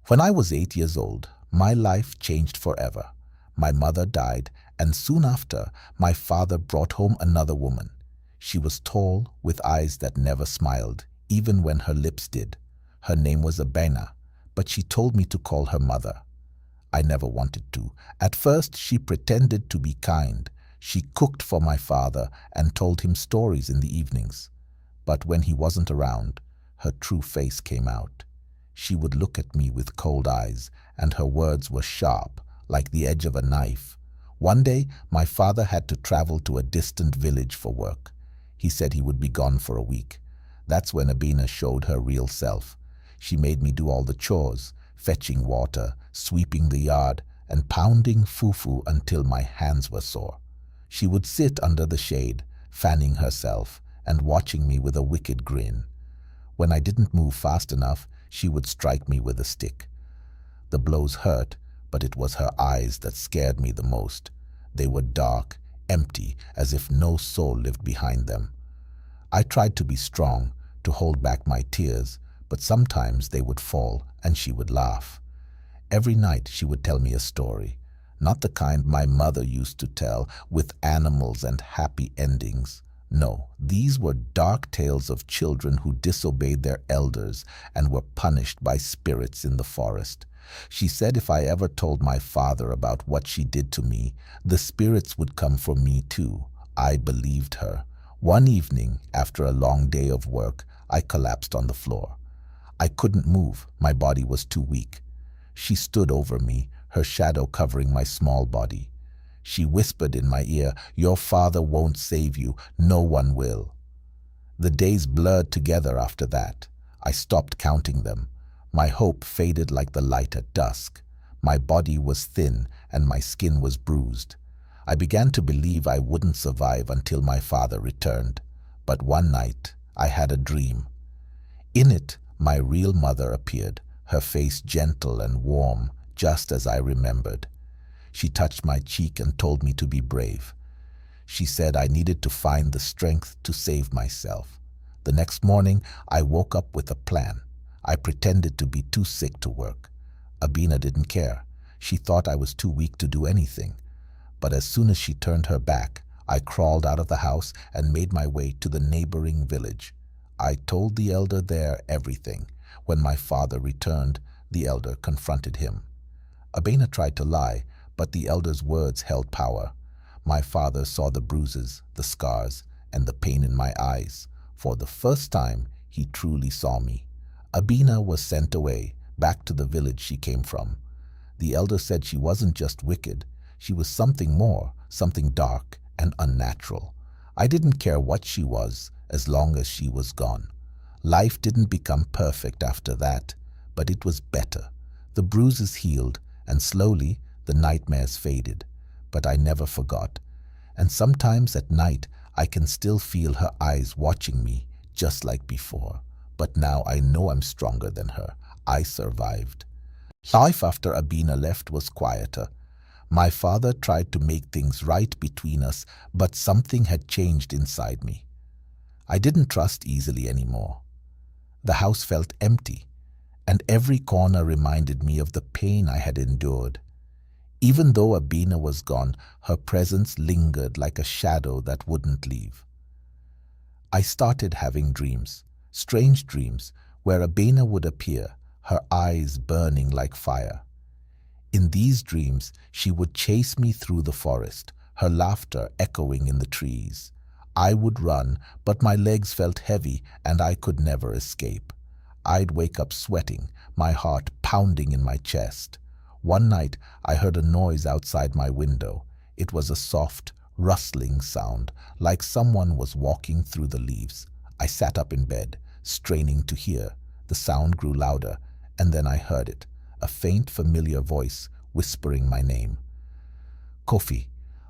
When I was 8 years old, my life changed forever. My mother died, and soon after, my father brought home another woman. She was tall, with eyes that never smiled, even when her lips did. Her name was Abena, but she told me to call her mother. I never wanted to. At first, she pretended to be kind. She cooked for my father and told him stories in the evenings. But when he wasn't around, her true face came out. She would look at me with cold eyes, and her words were sharp, like the edge of a knife. One day, my father had to travel to a distant village for work. He said he would be gone for a week. That's when Abena showed her real self. She made me do all the chores, fetching water, sweeping the yard, and pounding fufu until my hands were sore. She would sit under the shade, fanning herself, and watching me with a wicked grin. When I didn't move fast enough, she would strike me with a stick. The blows hurt, but it was her eyes that scared me the most. They were dark, empty, as if no soul lived behind them. I tried to be strong, to hold back my tears, but sometimes they would fall and she would laugh. Every night she would tell me a story, not the kind my mother used to tell, with animals and happy endings. No, these were dark tales of children who disobeyed their elders and were punished by spirits in the forest. She said if I ever told my father about what she did to me, the spirits would come for me too. I believed her. One evening, after a long day of work, I collapsed on the floor. I couldn't move. My body was too weak. She stood over me, her shadow covering my small body. She whispered in my ear, "Your father won't save you. No one will." The days blurred together after that. I stopped counting them. My hope faded like the light at dusk. My body was thin and my skin was bruised. I began to believe I wouldn't survive until my father returned. But one night, I had a dream. In it, my real mother appeared, her face gentle and warm, just as I remembered. She touched my cheek and told me to be brave. She said I needed to find the strength to save myself. The next morning, I woke up with a plan. I pretended to be too sick to work. Abena didn't care. She thought I was too weak to do anything. But as soon as she turned her back, I crawled out of the house and made my way to the neighboring village. I told the elder there everything. When my father returned, the elder confronted him. Abena tried to lie, but the elder's words held power. My father saw the bruises, the scars, and the pain in my eyes. For the first time, he truly saw me. Abena was sent away, back to the village she came from. The elder said she wasn't just wicked. She was something more, something dark and unnatural. I didn't care what she was, as long as she was gone. Life didn't become perfect after that, but it was better. The bruises healed, and slowly the nightmares faded. But I never forgot. And sometimes at night, I can still feel her eyes watching me, just like before. But now I know I'm stronger than her. I survived. Life after Abena left was quieter. My father tried to make things right between us, but something had changed inside me. I didn't trust easily anymore. The house felt empty, and every corner reminded me of the pain I had endured. Even though Abena was gone, her presence lingered like a shadow that wouldn't leave. I started having dreams, strange dreams, where Abena would appear, her eyes burning like fire. In these dreams, she would chase me through the forest, her laughter echoing in the trees. I would run, but my legs felt heavy and I could never escape. I'd wake up sweating, my heart pounding in my chest. One night, I heard a noise outside my window. It was a soft, rustling sound, like someone was walking through the leaves. I sat up in bed, straining to hear. The sound grew louder, and then I heard it, a faint, familiar voice whispering my name. Kofi.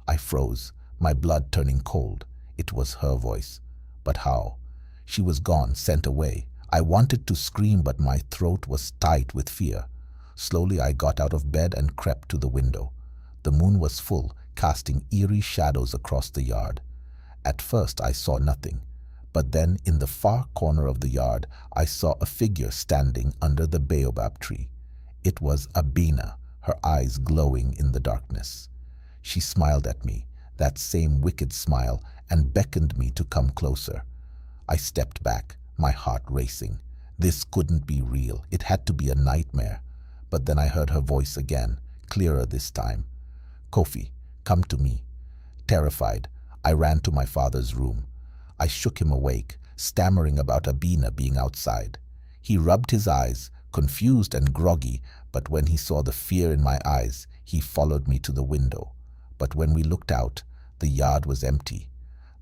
I froze, my blood turning cold. It was her voice. But how? She was gone, sent away. I wanted to scream, but my throat was tight with fear. Slowly I got out of bed and crept to the window. The moon was full, casting eerie shadows across the yard. At first I saw nothing, but then in the far corner of the yard I saw a figure standing under the baobab tree. It was Abina, her eyes glowing in the darkness. She smiled at me, that same wicked smile, and beckoned me to come closer. I stepped back, my heart racing. This couldn't be real. It had to be a nightmare. But then I heard her voice again, clearer this time. "Kofi, come to me." Terrified, I ran to my father's room. I shook him awake, stammering about Abina being outside. He rubbed his eyes, confused and groggy, but when he saw the fear in my eyes, he followed me to the window. But when we looked out, the yard was empty.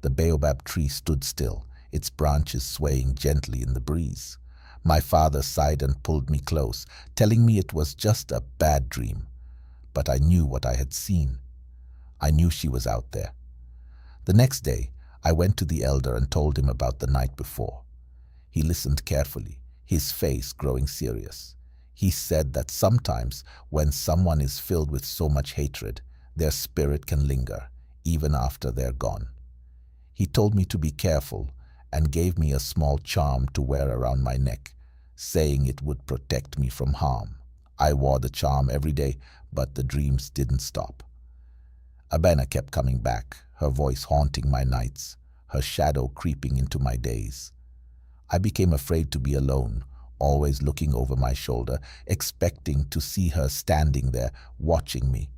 The baobab tree stood still, its branches swaying gently in the breeze. My father sighed and pulled me close, telling me it was just a bad dream. But I knew what I had seen. I knew she was out there. The next day, I went to the elder and told him about the night before. He listened carefully, his face growing serious. He said that sometimes when someone is filled with so much hatred, their spirit can linger, even after they're gone. He told me to be careful and gave me a small charm to wear around my neck, saying it would protect me from harm. I wore the charm every day, but the dreams didn't stop. Abena kept coming back, her voice haunting my nights, her shadow creeping into my days. I became afraid to be alone, always looking over my shoulder, expecting to see her standing there, watching me.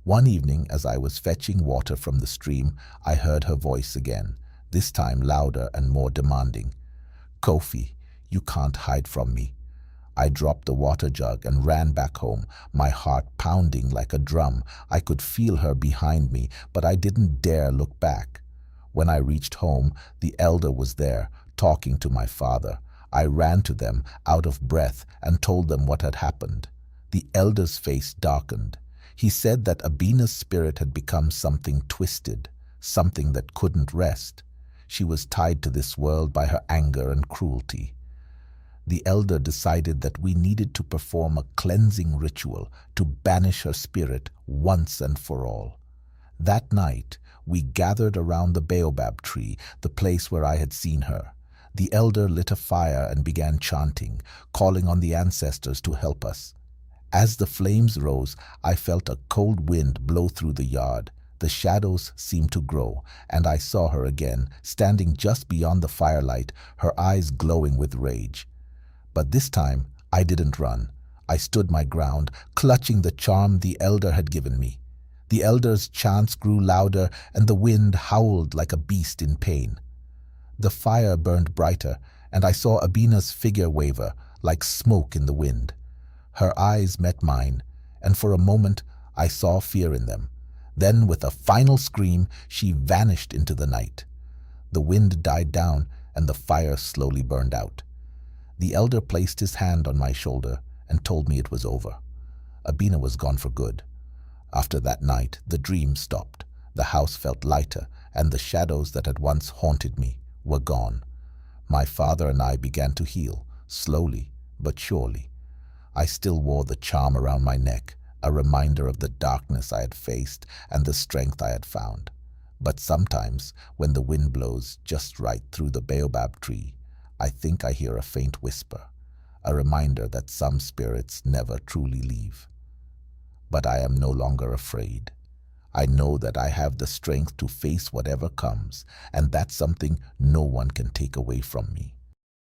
One evening, as I was fetching water from the stream, I heard her voice again, this time louder and more demanding. "Kofi, you can't hide from me." I dropped the water jug and ran back home, my heart pounding like a drum. I could feel her behind me, but I didn't dare look back. When I reached home, the elder was there, talking to my father. I ran to them, out of breath, and told them what had happened. The elder's face darkened. He said that Abina's spirit had become something twisted, something that couldn't rest. She was tied to this world by her anger and cruelty. The elder decided that we needed to perform a cleansing ritual to banish her spirit once and for all. That night, we gathered around the baobab tree, the place where I had seen her. The elder lit a fire and began chanting, calling on the ancestors to help us. As the flames rose, I felt a cold wind blow through the yard. The shadows seemed to grow, and I saw her again, standing just beyond the firelight, her eyes glowing with rage. But this time, I didn't run. I stood my ground, clutching the charm the elder had given me. The elder's chants grew louder, and the wind howled like a beast in pain. The fire burned brighter, and I saw Abina's figure waver, like smoke in the wind. Her eyes met mine, and for a moment I saw fear in them. Then, with a final scream, she vanished into the night. The wind died down, and the fire slowly burned out. The elder placed his hand on my shoulder and told me it was over. Abina was gone for good. After that night, the dream stopped. The house felt lighter, and the shadows that had once haunted me were gone. My father and I began to heal, slowly but surely. I still wore the charm around my neck, a reminder of the darkness I had faced and the strength I had found. But sometimes, when the wind blows just right through the baobab tree, I think I hear a faint whisper, a reminder that some spirits never truly leave. But I am no longer afraid. I know that I have the strength to face whatever comes, and that's something no one can take away from me.